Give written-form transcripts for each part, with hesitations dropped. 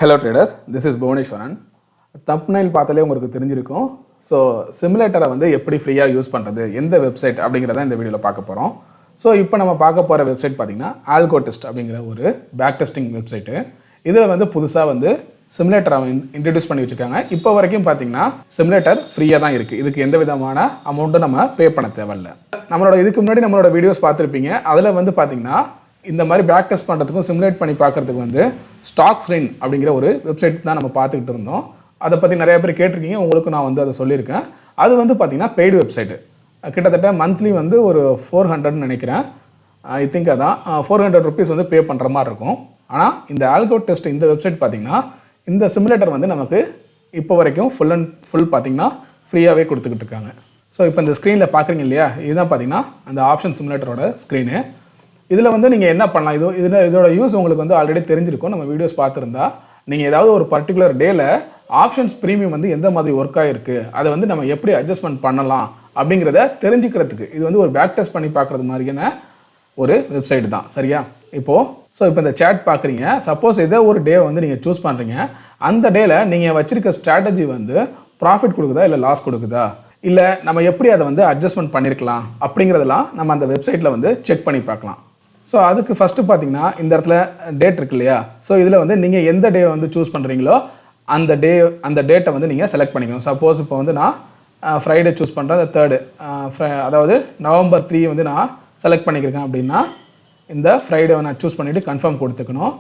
Hello traders, this is Bhuvaneshwaran. Thumbnail பார்த்தாலே உங்களுக்கு தெரிஞ்சிருக்கும். ஸோ சிமுலேட்டரை வந்து எப்படி ஃப்ரீயாக யூஸ் பண்ணுறது, எந்த வெப்சைட் அப்படிங்கிறத இந்த வீடியோவில் பார்க்க போகிறோம். ஸோ இப்போ நம்ம பார்க்க போகிற வெப்சைட் பார்த்திங்கன்னா ஆல்கோடெஸ்ட் அப்படிங்கிற ஒரு பேக் டெஸ்டிங் வெப்சைட்டு. இதில் வந்து புதுசாக வந்து சிமுலேட்டரை இன்ட்ரடியூஸ் பண்ணி வச்சுருக்காங்க. இப்போ வரைக்கும் பார்த்திங்கன்னா சிமுலேட்டர் ஃப்ரீயாக தான் இருக்குது. இதுக்கு எந்த விதமான அமௌண்ட்டும் நம்ம பே பண்ண தேவையில்ல. இதுக்கு முன்னாடி நம்மளோட வீடியோஸ் பார்த்துருப்பீங்க. அதில் வந்து பார்த்திங்கன்னா இந்த மாதிரி பேக் டெஸ்ட் பண்ணுறதுக்கும் சிமுலேட் பண்ணி பார்க்குறதுக்கு வந்து STRANGLE அப்படிங்கிற ஒரு வெப்சைட் தான் நம்ம பார்த்துக்கிட்டு இருந்தோம். அதை பற்றி நிறைய பேர் கேட்டிருக்கீங்க, உங்களுக்கு நான் வந்து அதை சொல்லியிருக்கேன். அது வந்து பார்த்திங்கன்னா பெய்டு வெப்சைட்டு. கிட்டத்தட்ட மந்த்லி வந்து ஒரு 400 நினைக்கிறேன். ஐ திங்க் அதான் 400 ருபீஸ் வந்து பே பண்ணுற மாதிரி இருக்கும். ஆனால் இந்த ஆல்கோடெஸ்ட் இந்த வெப்சைட் பார்த்திங்கன்னா இந்த சிமுலேட்டர் வந்து நமக்கு இப்போ வரைக்கும் ஃபுல் அண்ட் ஃபுல் பார்த்திங்கன்னா ஃப்ரீயாகவே கொடுத்துக்கிட்டு இருக்காங்க. ஸோ இப்போ இந்த ஸ்க்ரீனில் பார்க்குறீங்க இல்லையா, இதுதான் பார்த்திங்கன்னா அந்த ஆப்ஷன் சிமுலேட்டரோட ஸ்க்ரீனு. இதில் வந்து நீங்கள் என்ன பண்ணலாம், இதோட யூஸ் உங்களுக்கு வந்து ஆல்ரெடி தெரிஞ்சிருக்கும். நம்ம வீடியோஸ் பார்த்துருந்தா நீங்கள் ஏதாவது ஒரு பர்டிகுலர் டேயில் ஆப்ஷன்ஸ் ப்ரீமியம் வந்து எந்த மாதிரி ஒர்க் ஆகிருக்கு, அதை வந்து நம்ம எப்படி அட்ஜஸ்ட்மெண்ட் பண்ணலாம் அப்படிங்கிறத தெரிஞ்சுக்கிறதுக்கு இது வந்து ஒரு பேக் டெஸ்ட் பண்ணி பார்க்குறது மாதிரியான ஒரு வெப்சைட் தான். சரியா? இப்போ இந்த சேட் பார்க்குறீங்க. சப்போஸ் ஏதோ ஒரு டே வந்து நீங்கள் சூஸ் பண்ணுறீங்க. அந்த டேயில் நீங்கள் வச்சுருக்க ஸ்ட்ராட்டஜி வந்து ப்ராஃபிட் கொடுக்குதா இல்லை லாஸ் கொடுக்குதா, இல்லை நம்ம எப்படி அதை வந்து அட்ஜஸ்ட்மெண்ட் பண்ணியிருக்கலாம் அப்படிங்கிறதெல்லாம் நம்ம அந்த வெப்சைட்டில் வந்து செக் பண்ணி பார்க்கலாம். ஸோ அதுக்கு ஃபஸ்ட்டு பார்த்தீங்கன்னா இந்த இடத்துல டேட் இருக்கு இல்லையா. ஸோ இதில் வந்து நீங்கள் எந்த டே வந்து சூஸ் பண்ணுறீங்களோ அந்த டேட்டை வந்து நீங்கள் செலக்ட் பண்ணிக்கணும். சப்போஸ் இப்போ வந்து நான் ஃப்ரைடே சூஸ் பண்ணுறேன், அந்த 3rd அதாவது நவம்பர் 3 வந்து நான் செலக்ட் பண்ணிக்கிறேன் அப்படின்னா இந்த ஃப்ரைடே நான் சூஸ் பண்ணிவிட்டு கன்ஃபார்ம் கொடுத்துக்கணும்.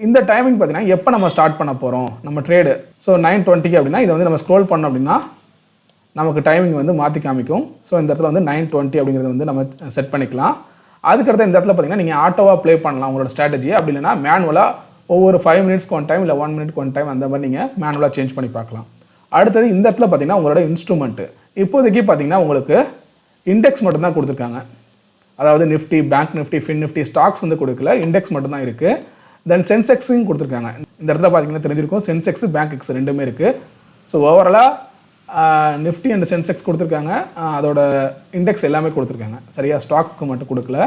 இந்த டைமிங் பார்த்தீங்கன்னா எப்போ நம்ம ஸ்டார்ட் பண்ண போகிறோம் நம்ம ட்ரேடு. ஸோ 9:20 அப்படின்னா இதை வந்து நம்ம ஸ்க்ரோல் பண்ணோம் அப்படின்னா நமக்கு டைமிங் வந்து மாற்றி காமிக்கும். ஸோ இந்த இடத்துல வந்து 9:20 அப்படிங்கிறத வந்து நம்ம செட் பண்ணிக்கலாம். அதுக்கடுத்து இந்த இடத்துல பார்த்தீங்கன்னா நீங்கள் ஆட்டோவாக ப்ளே பண்ணலாம் உங்களோட ஸ்ட்ராட்டஜியை. அப்படி இல்லைனா மேனுவலாக ஒவ்வொரு 5 மினிட்ஸ்க்கு ஒன் டைம் இல்லை 1 மினிட்க்கு ஒன் டைம் அந்த மாதிரி நீங்கள் மேனுவலாக சேஞ்ச் பண்ணி பார்க்கலாம். அடுத்தது இந்த இடத்துல பார்த்தீங்கன்னா உங்களோட இன்ஸ்ட்ருமெண்ட்டு. இப்போதைக்கு பார்த்தீங்கன்னா உங்களுக்கு இண்டெக்ஸ் மட்டும்தான் கொடுத்துருக்காங்க. அதாவது Nifty, bank Nifty, fin Nifty, stocks வந்து கொடுக்கல, இண்டெக்ஸ் மட்டும்தான் இருக்குது. தென் சென்செக்ஸும் கொடுத்துருக்காங்க. இந்த இடத்துல பார்த்தீங்கன்னா தெரிஞ்சிருக்கும் சென்செக்ஸ், பேங்க் எக்ஸ் ரெண்டுமே இருக்குது. ஸோ ஓவராலாக நிஃப்டி அண்ட் சென்செக்ஸ் கொடுத்துருக்காங்க, அதோட இண்டெக்ஸ் எல்லாமே கொடுத்துருக்காங்க. சரியா? ஸ்டாக்ஸ்க்கு மட்டும் கொடுக்கல.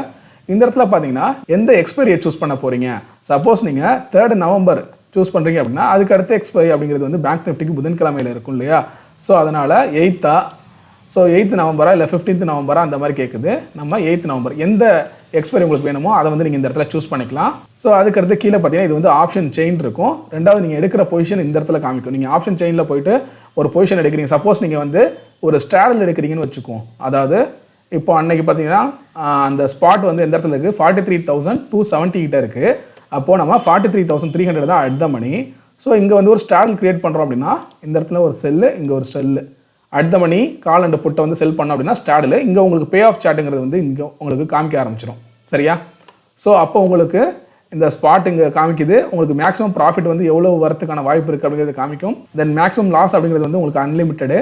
இந்த இடத்துல பார்த்தீங்கன்னா எந்த எக்ஸ்பைரியை சூஸ் பண்ண போகிறீங்க. சப்போஸ் நீங்கள் 3rd நவம்பர் சூஸ் பண்ணுறீங்க அப்படின்னா அதுக்கு அடுத்த எக்ஸ்பைரி அப்படிங்கிறது வந்து பேங்க் நிஃப்டிக்கு புதன்கிழமையில் இருக்கும் இல்லையா. ஸோ அதனால் 8th நவம்பரா இல்லை 15th நவம்பரா அந்த மாதிரி கேட்குது. நம்ம 8th நவம்பர் எந்த எக்ஸ்பைரி உங்களுக்கு வேணுமோ அதை வந்து நீங்கள் இந்த இடத்துல சூஸ் பண்ணிக்கலாம். ஸோ அதுக்கடுத்து கீழே பார்த்தீங்கன்னா இது வந்து ஆப்ஷன் செயின் இருக்கும். ரெண்டாவது நீங்கள் எடுக்கிற பொசிஷன் இந்த இடத்துல காமிக்கும். நீங்கள் ஆப்ஷன் செயினில் போயிட்டு ஒரு பொசிஷன் எடுக்கிறீங்க. சப்போஸ் நீங்கள் வந்து ஒரு ஸ்ட்ராடல் எடுக்கிறீங்கன்னு வச்சுக்கோம். அதாவது இப்போ அன்னைக்கு பார்த்தீங்கன்னா அந்த ஸ்பாட் வந்து எந்த இடத்துல இருக்குது, 43,270 கிட்ட இருக்குது. அப்போது நம்ம 43,300 தான் அட் த மணி. ஸோ இங்கே வந்து ஒரு ஸ்ட்ராடல் க்ரியேட் பண்ணுறோம் அப்படின்னா இந்த இடத்துல ஒரு செல்லு, இங்கே ஒரு cell, at the money call and புட்டை வந்து செல் பண்ணோம் அப்படின்னா ஸ்டாடில் இங்கே உங்களுக்கு பே ஆஃப் சார்ட்டுங்கிறது வந்து இங்கே உங்களுக்கு காமிக்க ஆரம்பிச்சிடும். சரியா? ஸோ அப்போ உங்களுக்கு இந்த ஸ்பாட் இங்கே காமிக்குது. உங்களுக்கு மேக்ஸிமம் ப்ராஃபிட் வந்து எவ்வளோ வரதுக்கான வாய்ப்பு இருக்குது அப்படிங்கிறது காமிக்கும். தென் மேக்ஸிமம் லாஸ் அப்படிங்கிறது வந்து உங்களுக்கு அன்லிமிட்டடு.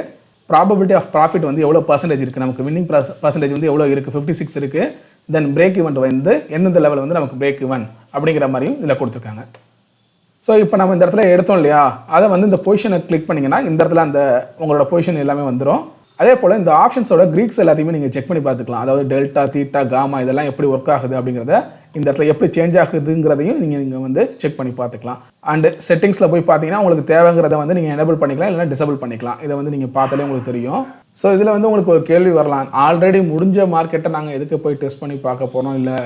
ப்ராபபிலிட்டி ஆஃப் ப்ராஃபிட் வந்து எவ்வளோ பர்சன்டேஜ் இருக்குது, நமக்கு வின்னிங் பர்சன்டேஜ் வந்து எவ்வளோ இருக்குது, 56 இருக்குது. தென் பிரேக் ஈவெண்ட் வந்து எந்தெந்த லெவல் வந்து நமக்கு பிரேக் ஈவன் அப்படிங்கிற மாதிரியும் இதில் கொடுத்துருக்காங்க. ஸோ இப்போ நம்ம இந்த இடத்துல எடுத்தோம் இல்லையா, அதை வந்து இந்த பொசிஷனை கிளிக் பண்ணிங்கன்னா இந்த இடத்துல அந்த உங்களோட பொசிஷன் எல்லாமே வந்துடும். அதே போல் இந்த ஆப்ஷன்ஸோட க்ரீக்ஸ் எல்லாத்தையுமே நீங்கள் செக் பண்ணி பார்த்துக்கலாம். அதாவது டெல்டா, தீட்டா, காமா இதெல்லாம் எப்படி ஒர்க் ஆகுது அப்படிங்கிறத, இந்த இடத்துல எப்படி சேஞ்ச் ஆகுதுங்கிறதையும் நீங்கள் இங்கே வந்து செக் பண்ணி பார்த்துக்கலாம். அண்டு செட்டிங்ஸில் போய் பார்த்தீங்கன்னா உங்களுக்கு தேவைங்கிறத வந்து நீங்கள் எனேபிள் பண்ணிக்கலாம், இல்லைனா டிசேபிள் பண்ணிக்கலாம். இதை வந்து நீங்கள் பார்த்தாலே உங்களுக்கு தெரியும். ஸோ இதில் வந்து உங்களுக்கு ஒரு கேள்வி வரலாம், ஆல்ரெடி முடிஞ்ச மார்க்கெட்டை நாங்கள் எதுக்கு போய் டெஸ்ட் பண்ணி பார்க்க போகிறோம், இல்லை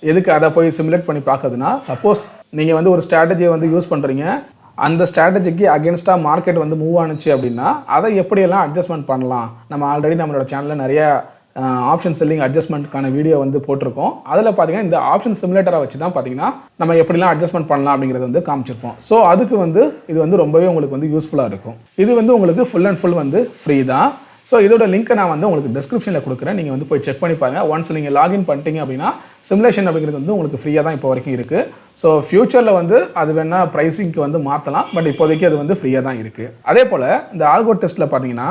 எதுக்கு அதை போய் சிமுலேட் பண்ணி பார்க்குறதுனா, சப்போஸ் நீங்கள் வந்து ஒரு ஸ்ட்ராட்டஜியை வந்து யூஸ் பண்ணுறீங்க, அந்த ஸ்ட்ராட்டஜிக்கு அகேன்ஸ்டாக மார்க்கெட் வந்து மூவ் ஆனிச்சு அப்படின்னா அதை எப்படியெல்லாம் அட்ஜஸ்ட்மெண்ட் பண்ணலாம். நம்ம ஆல்ரெடி நம்மளோட சேனலில் நிறைய ஆப்ஷன் செல்லிங் அட்ஜஸ்ட்மெண்ட்கான வீடியோ வந்து போட்டிருக்கோம். அதில் பார்த்தீங்கன்னா இந்த ஆப்ஷன் சிமுலேட்டரை வச்சு தான் பார்த்தீங்கன்னா நம்ம எப்படிலாம் அட்ஜஸ்ட்மெண்ட் பண்ணலாம் அப்படிங்கிறது வந்து காமிச்சிருப்போம். ஸோ அதுக்கு வந்து இது வந்து ரொம்பவே உங்களுக்கு வந்து யூஸ்ஃபுல்லாக இருக்கும். இது வந்து உங்களுக்கு ஃபுல் அண்ட் ஃபுல் வந்து ஃப்ரீ தான். ஸோ இதோட லிங்க்கை நான் வந்து உங்களுக்கு டிஸ்கிரிப்ஷனில் கொடுக்குறேன். நீங்கள் வந்து போய் செக் பண்ணி பாருங்கள். ஒன்ஸ் நீங்கள் லாகின் பண்ணிட்டீங்க அப்படின்னா சிமுலேஷன் அப்படிங்கிறது வந்து உங்களுக்கு ஃப்ரீயாக தான் இப்போ வரைக்கும் இருக்குது. ஸோ ஃப்யூச்சரில் வந்து அது வேணால் ப்ரைஸிங்க்கு வந்து மாற்றலாம், பட் இப்போதைக்கு அது வந்து ஃப்ரீயாக தான் இருக்குது. அதே போல் இந்த ஆல்கோடெஸ்ட்டில் பார்த்தீங்கன்னா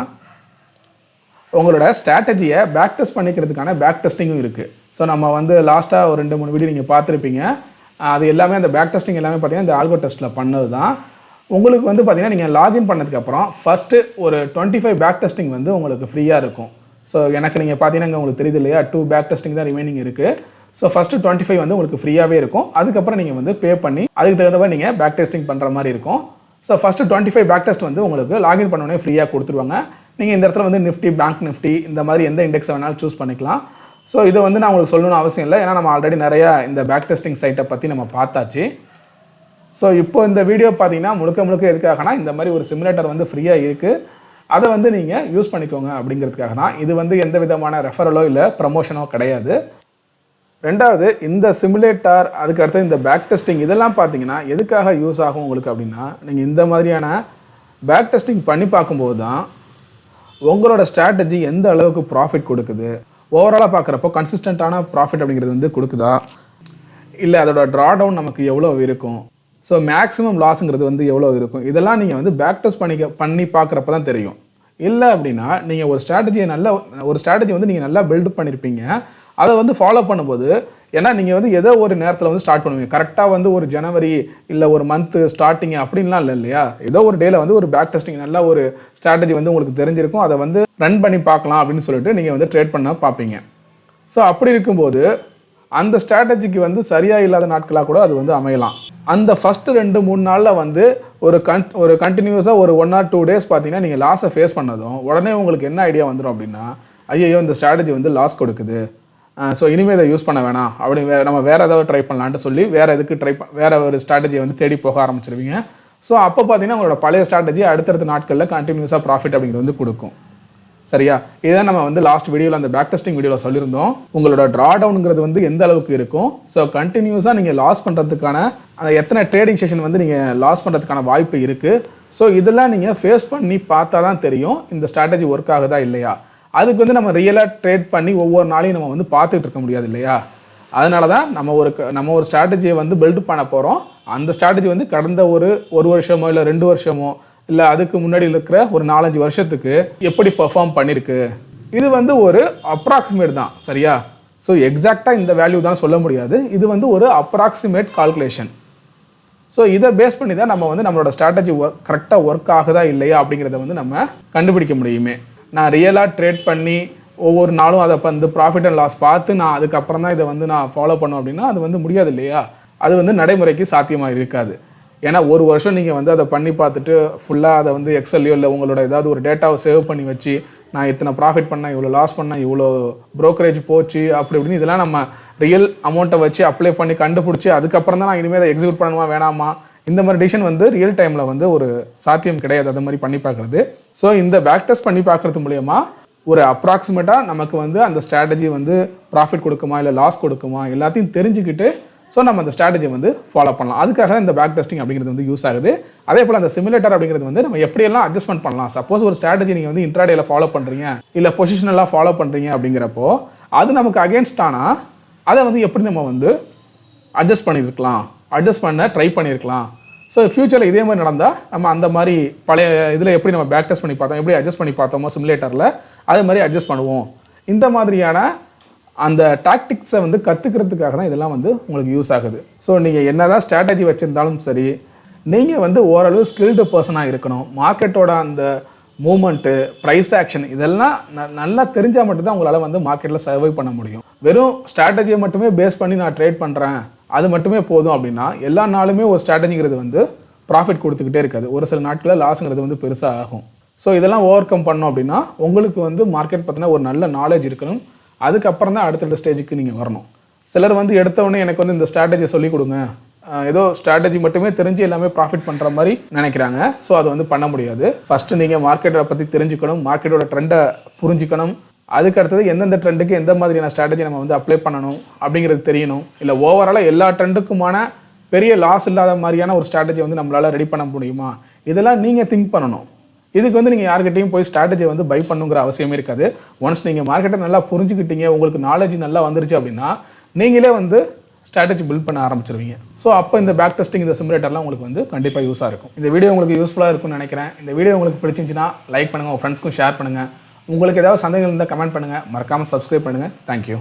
உங்களோட ஸ்ட்ராட்டஜியை பேக் டெஸ்ட் பண்ணிக்கிறதுக்கான பேக் டெஸ்டிங்கும் இருக்குது. ஸோ நம்ம வந்து லாஸ்ட்டாக ஒரு 2-3 வீடியோ நீங்கள் பார்த்துருப்பீங்க. அது எல்லாமே அந்த பேக் டெஸ்டிங் எல்லாமே பார்த்தீங்கன்னா இந்த ஆல்கோடெஸ்ட்டில் பண்ணது தான். உங்களுக்கு வந்து பார்த்தீங்கன்னா நீங்கள் லாகின் பண்ணதுக்கப்புறம் ஃபஸ்ட்டு ஒரு 25 பேக் டெஸ்டிங் வந்து உங்களுக்கு ஃப்ரீயாக இருக்கும். ஸோ எனக்கு நீங்கள் பார்த்தீங்கன்னா உங்களுக்கு தெரியுது இல்லையா, 2 பேக் டெஸ்டிங் தான் ரிமைனிங் இருக்குது. ஸோ ஃபஸ்ட்டு 25 வந்து உங்களுக்கு ஃப்ரீயாகவே இருக்கும். அதுக்கப்புறம் நீங்கள் வந்து பே பண்ணி அதுக்கு தகுந்த மாதிரி நீங்கள் பேக் டெஸ்டிங் பண்ணுற மாதிரி இருக்கும். ஸோ ஃபஸ்ட்டு 25 பேக் டெஸ்ட் வந்து உங்களுக்கு லாகின் பண்ணோடனே ஃப்ரீயாக கொடுத்துருவாங்க. நீங்கள் இந்த இடத்துல வந்து நிஃப்டி, பேங்க் நிஃப்டி இந்த மாதிரி எந்த இண்டெக்ஸை வேணாலும் சூஸ் பண்ணிக்கலாம். ஸோ இதை வந்து நான் உங்களுக்கு சொல்லணும்னு அவசியம் இல்லை, ஏன்னா நம்ம ஆல்ரெடி நிறையா இந்த பேக் டெஸ்டிங் சைட்டை பற்றி நம்ம பார்த்தாச்சு. ஸோ இப்போ இந்த வீடியோ பார்த்தீங்கன்னா முழுக்க எதுக்காகனா இந்த மாதிரி ஒரு சிமுலேட்டர் வந்து ஃப்ரீயாக இருக்குது, அதை வந்து நீங்கள் யூஸ் பண்ணிக்கோங்க அப்படிங்கிறதுக்காக தான். இது வந்து எந்த விதமான ரெஃபரலோ இல்லை ப்ரமோஷனோ கிடையாது. ரெண்டாவது, இந்த சிமுலேட்டர் அதுக்கு அடுத்து இந்த பேக் டெஸ்டிங் இதெல்லாம் பார்த்தீங்கன்னா எதுக்காக யூஸ் ஆகும் உங்களுக்கு அப்படின்னா, நீங்கள் இந்த மாதிரியான பேக் டெஸ்டிங் பண்ணி பார்க்கும்போது தான் உங்களோட ஸ்ட்ராட்டஜி எந்த அளவுக்கு ப்ராஃபிட் கொடுக்குது, ஓவராலாக பார்க்குறப்போ கன்சிஸ்டண்ட்டான ப்ராஃபிட் அப்படிங்கிறது வந்து கொடுக்குதா, இல்லை அதோட ட்ரா டவுன் நமக்கு எவ்வளோ இருக்கும், ஸோ மேக்ஸிமம் லாஸுங்கிறது வந்து எவ்வளோ இருக்கும், இதெல்லாம் நீங்கள் வந்து பேக் டெஸ்ட் பண்ணி பார்க்குறப்ப தான் தெரியும். இல்லை அப்படின்னா நீங்கள் ஒரு ஸ்ட்ராட்டஜி வந்து நீங்கள் நல்லா பில்டப் பண்ணியிருப்பீங்க, அதை வந்து ஃபாலோ பண்ணும்போது, ஏன்னா நீங்கள் வந்து ஏதோ ஒரு நேரத்தில் வந்து ஸ்டார்ட் பண்ணுவீங்க, கரெக்டாக வந்து ஒரு ஜனவரி இல்லை ஒரு மந்த்து ஸ்டார்டிங் அப்படின்லாம் இல்லை இல்லையா, ஏதோ ஒரு டேயில் வந்து ஒரு பேக் டெஸ்டிங் நல்ல ஒரு ஸ்ட்ராட்டஜி வந்து உங்களுக்கு தெரிஞ்சிருக்கும், அதை வந்து ரன் பண்ணி பார்க்கலாம் அப்படின்னு சொல்லிட்டு நீங்கள் வந்து ட்ரேட் பண்ண பார்ப்பீங்க. ஸோ அப்படி இருக்கும்போது அந்த ஸ்ட்ராட்டஜிக்கு வந்து சரியாக இல்லாத நாட்களாக கூட அது வந்து அமையலாம். அந்த ஃபஸ்ட்டு 2-3 நாளில் வந்து ஒரு கண்டினியூஸாக ஒரு 1 or 2 டேஸ் பார்த்தீங்கன்னா நீங்கள் லாஸை ஃபேஸ் பண்ணதும் உடனே உங்களுக்கு என்ன ஐடியா வந்துடும் அப்படின்னா, ஐயோ இந்த ஸ்ட்ராட்டஜி வந்து லாஸ் கொடுக்குது, ஸோ இனிமேல் இதை யூஸ் பண்ண வேணாம், அப்படி நம்ம வேறு ஏதாவது ட்ரை பண்ணலான்ட்டு சொல்லி வேறு ஒரு ஸ்ட்ராட்டஜியை வந்து தேடி போக ஆரம்பிச்சிருவீங்க. ஸோ அப்போ பார்த்தீங்கன்னா உங்களோட பழைய ஸ்ட்ராட்டஜி அடுத்தடுத்த நாட்களில் கண்டினியூஸாக ப்ராஃபிட் அப்படிங்கிறது வந்து கொடுக்கும். சரியா, இதுதான் நம்ம வந்து லாஸ்ட் வீடியோவில் அந்த பேக் டெஸ்டிங் வீடியோவில் சொல்லியிருந்தோம். உங்களோட ட்ரா டவுனுங்கிறது வந்து எந்த அளவுக்கு இருக்கும், ஸோ கண்டினியூஸாக நீங்கள் லாஸ் பண்ணுறதுக்கான அந்த எத்தனை ட்ரேடிங் செஷன் வந்து நீங்கள் லாஸ் பண்ணுறதுக்கான வாய்ப்பு இருக்குது. ஸோ இதெல்லாம் நீங்கள் ஃபேஸ் பண்ணி பார்த்தா தான் தெரியும் இந்த ஸ்ட்ராட்டஜி ஒர்க் ஆகுதா இல்லையா. அதுக்கு வந்து நம்ம ரியலாக ட்ரேட் பண்ணி ஒவ்வொரு நாளையும் நம்ம வந்து பார்த்துட்டு இருக்க முடியாது இல்லையா. அதனால தான் நம்ம ஒரு ஸ்ட்ராட்டஜியை வந்து பில்ட் பண்ண போகிறோம். அந்த ஸ்ட்ராட்டஜி வந்து கடந்த ஒரு வருஷமோ இல்லை 2 வருஷமோ இல்லை அதுக்கு முன்னாடி இருக்கிற ஒரு 4-5 வருஷத்துக்கு எப்படி பெர்ஃபார்ம் பண்ணியிருக்கு, இது வந்து ஒரு அப்ராக்சிமேட் தான். சரியா, ஸோ எக்ஸாக்டாக இந்த வேல்யூ தான் சொல்ல முடியாது, இது வந்து ஒரு அப்ராக்சிமேட் கால்குலேஷன். ஸோ இதை பேஸ் பண்ணி தான் நம்ம வந்து நம்மளோட ஸ்ட்ராட்டஜி கரெக்டாக ஒர்க் ஆகுதா இல்லையா அப்படிங்கிறத வந்து நம்ம கண்டுபிடிக்க முடியுமே. நான் ரியலாக ட்ரேட் பண்ணி ஒவ்வொரு நாளும் அதை வந்து ப்ராஃபிட் அண்ட் லாஸ் பார்த்து நான் அதுக்கப்புறம் தான் இதை வந்து நான் ஃபாலோ பண்ணோம் அப்படின்னா அது வந்து முடியாது இல்லையா. அது வந்து நடைமுறைக்கு சாத்தியமாக இருக்காது. ஏன்னா ஒரு வருஷம் நீங்கள் வந்து அதை பண்ணி பார்த்துட்டு ஃபுல்லாக அதை வந்து எக்ஸல்லையோ இல்லை உங்களோட ஏதாவது ஒரு டேட்டாவை சேவ் பண்ணி வச்சு நான் இத்தனை ப்ராஃபிட் பண்ணேன், இவ்வளோ லாஸ் பண்ணேன், இவ்வளோ ப்ரோக்கரேஜ் போச்சு அப்படி இப்படின்னு இதெல்லாம் நம்ம ரியல் அமௌண்ட்டை வச்சு அப்ளை பண்ணி கண்டுபிடிச்சி அதுக்கப்புறம் தான் நான் இனிமேல் அதை எக்ஸிக்யூட் பண்ணணுமா வேணாமா, இந்த மாதிரி டிசிஷன் வந்து ரியல் டைமில் வந்து ஒரு சாத்தியம் கிடையாது அது மாதிரி பண்ணி பார்க்குறது. ஸோ இந்த பேக் டெஸ்ட் பண்ணி பார்க்குறது மூலயமா ஒரு அப்ராக்சிமேட்டாக நமக்கு வந்து அந்த ஸ்ட்ராட்டஜி வந்து ப்ராஃபிட் கொடுக்குமா இல்லை லாஸ் கொடுக்குமா எல்லாத்தையும் தெரிஞ்சுக்கிட்டு ஸோ நம்ம அந்த ஸ்ட்ராட்டஜி வந்து ஃபாலோ பண்ணலாம். அதுக்காக இந்த பேக் டெஸ்டிங் அப்படிங்கிறது வந்து யூஸ் ஆகுது. அதே போல் அந்த சிமுலேட்டர் அப்படிங்கிறது வந்து நம்ம எப்படியெல்லாம் அட்ஜஸ்ட்மெண்ட் பண்ணலாம். சப்போஸ் ஒரு ஸ்ட்ராட்டஜி நீங்கள் வந்து இன்ட்ராடேல ஃபாலோ பண்ணுறீங்க இல்லை பொசிஷனலாக ஃபாலோ பண்ணுறீங்க அப்படிங்கிறப்போ அது நமக்கு அகேன்ஸ்டானா அதை வந்து எப்படி நம்ம வந்து அட்ஜஸ்ட் பண்ண ட்ரை பண்ணியிருக்கலாம். ஸோ ஃபியூச்சரில் இதே மாதிரி நடந்தால் நம்ம அந்த மாதிரி பழைய இதில் எப்படி நம்ம பேக் டெஸ்ட் பண்ணி பார்த்தோம், எப்படி அட்ஜஸ்ட் பண்ணி பார்த்தோமோ சிமுலேட்டரில் அதே மாதிரி அட்ஜஸ்ட் பண்ணுவோம். இந்த மாதிரியான அந்த டாக்டிக்ஸை வந்து கற்றுக்கிறதுக்காக தான் இதெல்லாம் வந்து உங்களுக்கு யூஸ் ஆகுது. ஸோ நீங்கள் என்ன தான் ஸ்ட்ராட்டஜி வச்சுருந்தாலும் சரி, நீங்கள் வந்து ஓரளவு ஸ்கில்டு பர்சனாக இருக்கணும். மார்க்கெட்டோட அந்த மூமெண்ட்டு, ப்ரைஸ் ஆக்ஷன் இதெல்லாம் நல்லா தெரிஞ்சால் மட்டும்தான் உங்களால் வந்து மார்க்கெட்டில் சர்வை பண்ண முடியும். வெறும் ஸ்ட்ராட்டஜியை மட்டுமே பேஸ் பண்ணி நான் ட்ரேட் பண்ணுறேன் அது மட்டுமே போதும் அப்படின்னா எல்லா நாளுமே ஒரு ஸ்ட்ராட்டஜிங்கிறது வந்து ப்ராஃபிட் கொடுத்துக்கிட்டே இருக்காது. ஒரு சில நாட்களில் லாஸுங்கிறது வந்து பெருசாக ஆகும். ஸோ இதெல்லாம் ஓவர் கம் பண்ணோம் அப்படின்னா உங்களுக்கு வந்து மார்க்கெட் பற்றின ஒரு நல்ல நாலேஜ் இருக்கணும். அதுக்கப்புறம் தான் அடுத்த ஸ்டேஜுக்கு நீங்கள் வரணும். சிலர் வந்து எடுத்தவொடனே எனக்கு வந்து இந்த ஸ்ட்ராட்டஜியை சொல்லிக் கொடுங்க, ஏதோ ஸ்ட்ராட்டஜி மட்டுமே தெரிஞ்சு எல்லாமே ப்ராஃபிட் பண்ணுற மாதிரி நினைக்கிறாங்க. ஸோ அது வந்து பண்ண முடியாது. ஃபஸ்ட்டு நீங்கள் மார்க்கெட்டை பற்றி தெரிஞ்சுக்கணும், மார்க்கெட்டோட ட்ரெண்டை புரிஞ்சுக்கணும். அதுக்கு அடுத்தது எந்தெந்த ட்ரெண்டுக்கு எந்த மாதிரியான ஸ்ட்ராட்டஜி நம்ம வந்து அப்ளை பண்ணணும் அப்படிங்கிறது தெரியணும். இல்லை ஓவராலாக எல்லா ட்ரெண்டுக்குமான பெரிய லாஸ் இல்லாத மாதிரியான ஒரு ஸ்ட்ராட்டஜி வந்து நம்மளால் ரெடி பண்ண முடியுமா, இதெல்லாம் நீங்கள் திங்க் பண்ணணும். இதுக்கு வந்து நீங்கள் யார்கிட்டையும் போய் ஸ்ட்ராட்டஜியை வந்து பை பண்ணுங்கிற அவசியமே இருக்காது. ஒன்ஸ் நீங்கள் மார்க்கெட்டை நல்லா புரிஞ்சுக்கிட்டீங்க, உங்களுக்கு நாலேஜ் நல்லா வந்துருச்சு அப்படின்னா நீங்களே வந்து ஸ்ட்ராட்டஜி பில்ட் பண்ண ஆரம்பிச்சிருவீங்க. ஸோ அப்போ இந்த பேக் டெஸ்டிங் இந்த சிமுலேட்டர்லாம் உங்களுக்கு வந்து கண்டிப்பாக யூஸாக இருக்கும். இந்த வீடியோ உங்களுக்கு யூஸ்ஃபுல்லாக இருக்கும்னு நினைக்கிறேன். இந்த வீடியோ உங்களுக்கு பிடிச்சிருந்துச்சுன்னா லைக் பண்ணுங்கள், உங்கள் ஃப்ரெண்ட்ஸ்க்கும் ஷேர் பண்ணுங்கள். உங்களுக்கு ஏதாவது சந்தேகங்கள் இருந்தால் கமெண்ட் பண்ணுங்கள். மறக்காமல் சப்ஸ்கிரைப் பண்ணுங்கள். தேங்க்யூ.